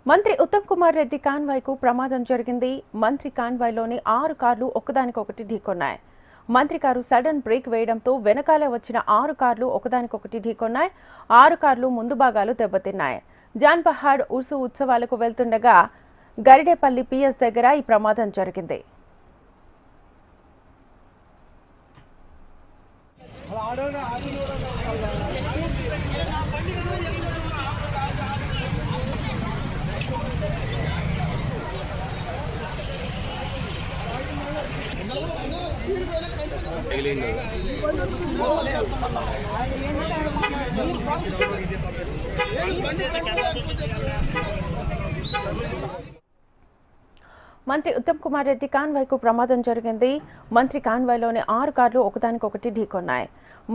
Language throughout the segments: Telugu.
మంత్రి ఉత్తమ్ కుమార్ రెడ్డి కాన్వాయ్కు ప్రమాదం జరిగింది. మంత్రి కాన్వాయ్లోని 6 కార్లు ఒకదానికొకటి ఢీకొన్నాయి. మంత్రి కారు సడన్ బ్రేక్ వేయడంతో వెనకాలే వచ్చిన 6 కార్లు ఒకదానికొకటి ఢీకొన్నాయి. 6 కార్లు ముందు భాగాలు దెబ్బతిన్నాయి. జాన్ పహాడ్ ఉర్సు ఉత్సవాలకు వెళ్తుండగా గరిడేపల్లి పిఎస్ దగ్గర ఈ ప్రమాదం జరిగింది. మంత్రి ఉత్తమ్ కుమార్ రెడ్డి కాన్వాయ్కు ప్రమాదం జరిగింది. మంత్రి కాన్వాయ్లోని 6 కార్లు ఒకదానికొకటి ఢీకొన్నాయి.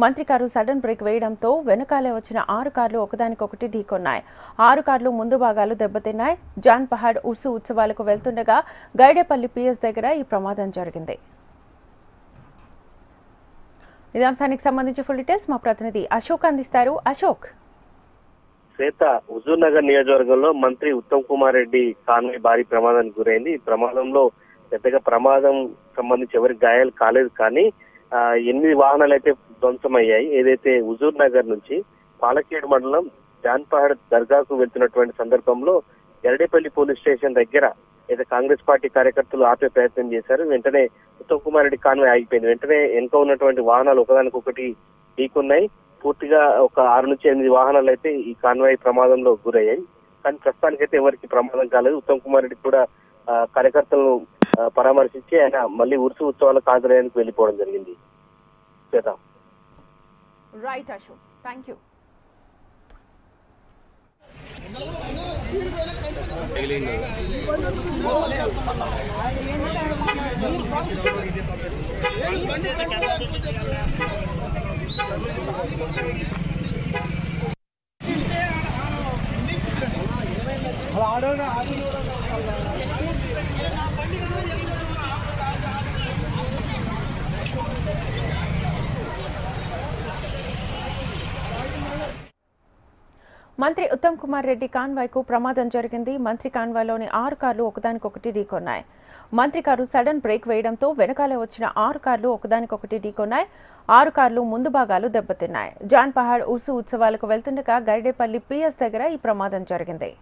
మంత్రి కారు సడన్ బ్రేక్ వేయడంతో వెనకాలే వచ్చిన 6 కార్లు ఒకదానికొకటి ఢీకొన్నాయి. 6 కార్లు ముందు భాగాలు దెబ్బతిన్నాయి. జాన్ పహాడ్ ఉర్సు ఉత్సవాలకు వెళ్తుండగా గైడేపల్లి పిఎస్ దగ్గర ఈ ప్రమాదం జరిగింది. ఇదే అంశానికి సంబంధించి ఫుల్ డీటెయిల్స్ మా ప్రతినిధి అశోక్ అందిస్తారు. అశోక్, శ్వేత, హుజూర్ నగర్ నియోజకవర్గంలో మంత్రి ఉత్తమ్ కుమార్ రెడ్డి కాన్వాయ్ భారీ ప్రమాదానికి గురైంది. ఈ ప్రమాదంలో పెద్దగా ప్రమాదం సంబంధించి ఎవరికి గాయాలు కాలేదు, కానీ 8 వాహనాలు అయితే ధ్వంసమయ్యాయి. ఏదైతే హుజూర్ నగర్ నుంచి పాలకేడు మండలం జాన్పహాడ్ దర్గాకు వెళ్తున్నటువంటి సందర్భంలో గరిడేపల్లి పోలీస్ స్టేషన్ దగ్గర అయితే కాంగ్రెస్ పార్టీ కార్యకర్తలు ఆపే ప్రయత్నం చేశారు. వెంటనే ఉత్తమ్ కుమార్ రెడ్డి కాన్వాయ్ ఆగిపోయింది. వెంటనే వెనుక ఉన్నటువంటి వాహనాలు ఒకదానికొకటి ఢీకొన్నాయి. పూర్తిగా ఒక 6 నుంచి 8 వాహనాలు అయితే ఈ కాన్వాయ్ ప్రమాదంలో గురయ్యాయి. కానీ ప్రస్తుతానికైతే ఎవరికి ప్రమాదం కాలేదు. ఉత్తమ్ కుమార్ రెడ్డి కూడా కార్యకర్తలను పరామర్శించి ఆయన మళ్ళీ ఉర్సు ఉత్సవాలకు హాజరయ్యేందుకు వెళ్ళిపోవడం జరిగింది. Right Ashok, thank you. మంత్రి ఉత్తమ్ కుమార్ రెడ్డి కాన్వాయ్కు ప్రమాదం జరిగింది. మంత్రి కాన్వాయ్లోని 6 కార్లు ఒకదానికొకటి ఢీకొన్నాయి. మంత్రి కారు సడన్ బ్రేక్ వేయడంతో వెనకాలే వచ్చిన 6 కార్లు ఒకదానికొకటి ఢీకొన్నాయి. 6 కార్లు ముందు భాగాలు దెబ్బతిన్నాయి. జాన్ పహాడ్ ఉర్సు ఉత్సవాలకు వెళ్తుండగా గరిడేపల్లి పిఎస్ దగ్గర ఈ ప్రమాదం జరిగింది.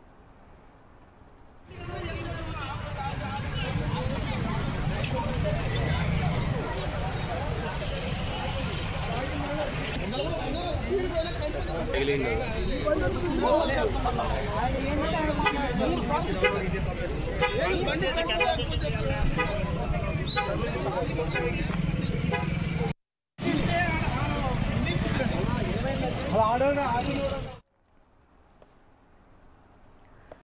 ఆడోనా